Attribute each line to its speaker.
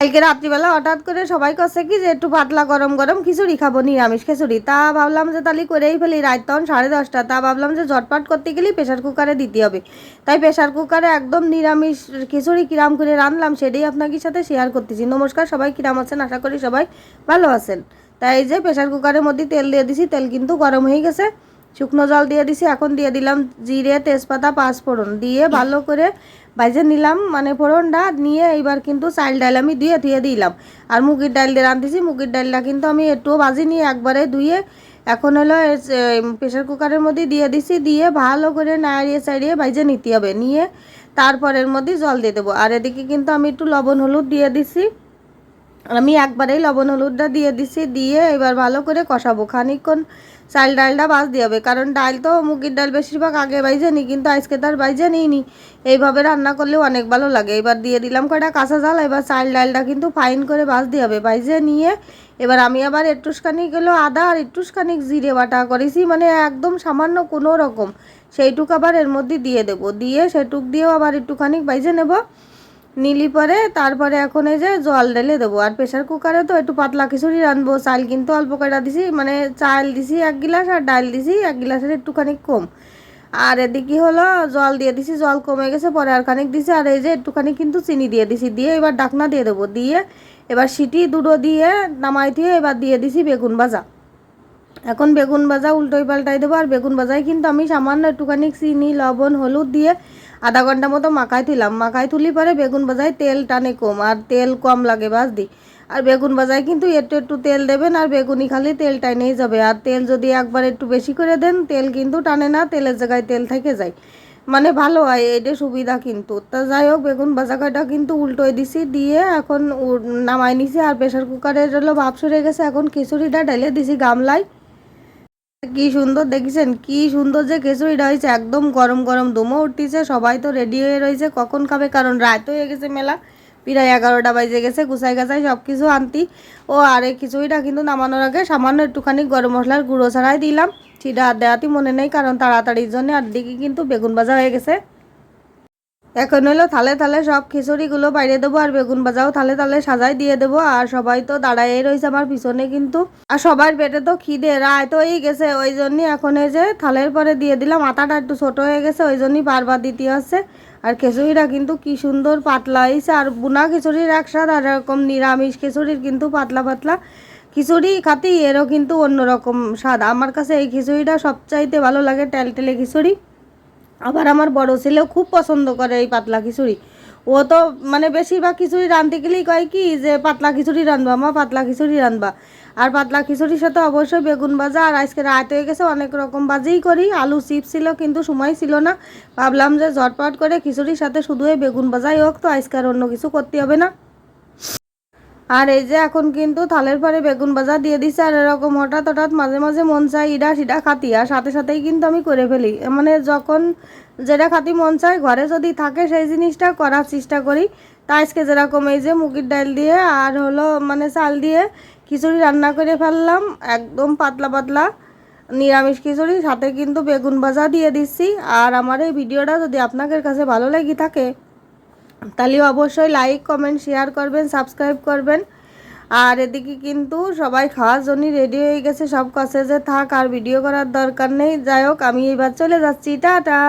Speaker 1: কালকে রাত্রিবেলা হঠাৎ করে সবাই করছে কি যে একটু পাতলা গরম গরম খিচুড়ি খাবো, নিরামিষ খিচুড়ি। তা ভাবলাম যে তাহলে করেই ফেলি, রাত তখন 10:30। তা ভাবলাম যে ঝটপট করতে গেলেই প্রেশার কুকারে দিতে হবে। তাই প্রেশার কুকারে একদম নিরামিষ খিচুড়ি কিরাম করে রান্নলাম সেটাই আপনাদের সাথে শেয়ার করতেছি। নমস্কার, সবাই কিরাম আছেন? আশা করি সবাই ভালো আছেন। তাই এই যে প্রেশার কুকারের মধ্যে তেল দিয়ে দিছি, তেল কিন্তু গরম হয়ে গেছে। শুকনো জল দিয়ে দিছি, এখন দিয়ে দিলাম জিরে, তেজপাতা, পাঁচফোড়ন দিয়ে ভালো করে ভাইজে নিলাম, মানে ফোড়নটা নিয়ে এইবার কিন্তু চাল ডাল আমি ধুয়ে দিলাম। আর মুগের ডাল দিয়ে রাঁধতেছি, মুগের ডালটা কিন্তু আমি একটুও ভাজি নিয়ে একবারে ধুয়ে এখন হলো প্রেশার কুকারের মধ্যে দিয়ে দিছি, দিয়ে ভালো করে নাড়িয়ে চাড়িয়ে ভাইজে নিতে হবে। নিয়ে তারপরের মধ্যে জল দিয়ে দেবো। আর এদিকে কিন্তু আমি একটু লবণ হলুদ দিয়ে দিছি, আমি একবারেই লবণ হলুদটা দিয়ে দিছি, দিয়ে এবার ভালো করে কষাবো খানিকক্ষণ। চাল ডালটা বাজ দিয়ে হবে, কারণ ডাল তো মুগের ডাল বেশিরভাগ আগে বাইজে নিই, কিন্তু আজকে তার বাইজে নিইনি। এইভাবে রান্না করলেও অনেক ভালো লাগে। এবার দিয়ে দিলাম কয়টা কাঁচা জাল। এবার চাল ডালটা কিন্তু ফাইন করে বাজ দিয়ে হবে, বাইজে নিয়ে এবার আমি আবার একটুখানি গেলো আদা আর একটুখানি জিরে বাটা করেছি, মানে একদম সামান্য কোনো রকম, সেইটুক আবার এর মধ্যে দিয়ে দেবো। দিয়ে সেটুক দিয়েও আবার একটুখানি বাইজে নেব। নিলি পরে তারপরে এখন এই যে জল ঢেলে দেবো। আর প্রেশার কুকারে তো একটু পাতলা খিচুড়ি রাঁধবো। চাল কিন্তু অল্প কয়টা দিছি, মানে চাল দিছি 1 গিলাস আর ডাল দিছি 1 গিলাসের একটুখানি কম। আর এদিকে হলো জল দিয়ে দিছি, জল কমে গেছে, পরে আর খানিক দিছি। আর এই যে একটুখানি কিন্তু চিনি দিয়ে দিছি, দিয়ে এবার ঢাকনা দিয়ে দেবো। দিয়ে এবার সিটি দুটো দিয়ে নামাই দিয়ে এবার দিয়ে দিছি বেগুন ভাজা। এখন বেগুন ভাজা উল্টোই পাল্টাই দেবো। আর বেগুন ভাজায় কিন্তু আমি সামান্য একটুখানি চিনি, লবণ, হলুদ দিয়ে আধা ঘন্টা মতো মাখাই তুললাম। মাখাই তুলি পরে বেগুন ভাজায় তেল টানে কম, আর তেল কম লাগে বাস দি। আর বেগুন ভাজায় কিন্তু একটু একটু তেল দেবেন, আর বেগুনি খালি তেল টানেই যাবে। আর তেল যদি একবার একটু বেশি করে দেন তেল কিন্তু টানে না, তেলের জায়গায় তেল থেকে যায়, মানে ভালো হয়, এটা সুবিধা কিন্তু। তা যাই হোক, বেগুন ভাজা কয়টা কিন্তু উল্টোই দিছি, দিয়ে এখন নামাই নিছি। আর প্রেশার কুকারের হলো ভাপ সরে গেছে, এখন খিচুড়িটা ঢেলে দিছি গামলায়। কি সুন্দর দেখেছেন, কি সুন্দর যে খিচুড়িটা হয়েছে, একদম গরম গরম ধুমো উঠতেছে। সবাই তো রেডি হয়ে রয়েছে কখন খাবে, কারণ রাত হয়ে গেছে মেলা, প্রায় 11টা বাজে গেছে। গুছাই গাছাই সব কিছু আনতি। ও আর এই খিচুড়িটা কিন্তু নামানোর আগে সামান্য একটুখানি গরম মশলার গুঁড়ো ছাড়াই দিলাম, সেটা আর দেওয়াতে মনে নেই, কারণ তাড়াতাড়ির জন্য। আর দিকে কিন্তু বেগুন ভাজা হয়ে গেছে। এখন হলো থালে থালে সব খিচুড়িগুলো বাইরে দেবো, আর বেগুন ভাজাও থালে থালে সাজাই দিয়ে দেবো। আর সবাই তো দাঁড়াই রয়েছে আমার পিছনে কিন্তু। আর সবার পেটে তো খিদে, রায় তো হয়ে গেছে, ওই জন্যই এখন এই যে থালের পরে দিয়ে দিলাম। আটাটা একটু ছোটো হয়ে গেছে, ওই জন্যই বারবার দিতে হচ্ছে। আর খিচুড়িটা কিন্তু কি সুন্দর পাতলা হয়েছে। আর বুনা খিচুড়ির একসাথে আর এরকম নিরামিষ খিচুড়ির কিন্তু পাতলা পাতলা খিচুড়ি খাতেই এরও কিন্তু অন্যরকম স্বাদ। আমার কাছে এই খিচুড়িটা সবচাইতে ভালো লাগে, টেলটেলে খিচুড়ি। আবার আমার বড় ছেলেও খুব পছন্দ করে এই পাতলা খিচুড়ি। ও তো মানে বেশিরভাগ খিচুড়ি রাঁধতে গেলেই কয় কি যে পাতলা খিচুড়ি রাঁধবা মা, পাতলা খিচুড়ি রাঁধবা। আর পাতলা খিচুড়ির সাথে অবশ্যই বেগুন ভাজা। আর আজকে রাত হয়ে গেছে, অনেক রকম ভাজিই করি। আলু চিপস ছিল কিন্তু সময় ছিল না, ভাবলাম যে ঝটপট করে খিচুড়ির সাথে শুধু এই বেগুন ভাজাই হোক, তো আজকে আর অন্য কিছু করতে হবে না। আর এই যে এখন কিন্তু থালের পরে বেগুন ভাজা দিয়ে দিছে। আর এরকম হঠাৎ হঠাৎ মাঝে মাঝে মন চায় ইডা সিডা খাতি, আর সাথে সাথেই কিন্তু আমি করে ফেলি, মানে যখন যেটা খাতি মন চায় ঘরে যদি থাকে সেই জিনিসটা করার চেষ্টা করি। তা আজকে যেরকম এই যে মুগের ডাল দিয়ে আর হলো মানে চাল দিয়ে খিচুড়ি রান্না করে ফেললাম, একদম পাতলা পাতলা নিরামিষ খিচুড়ি, সাথে কিন্তু বেগুন ভাজা দিয়ে দিচ্ছি। আর আমার এই ভিডিওটা যদি আপনাদের কাছে ভালো লেগে থাকে তাহলে অবশ্যই লাইক, কমেন্ট, শেয়ার করবেন, সাবস্ক্রাইব করবেন। আর এদিকে কিন্তু সবাই খাওয়ার জন্য রেডি হয়ে গেছে, সব কাছে যে থাক আর ভিডিও করার দরকার নেই। যাই হোক, আমি এবার চলে যাচ্ছি, টাটা।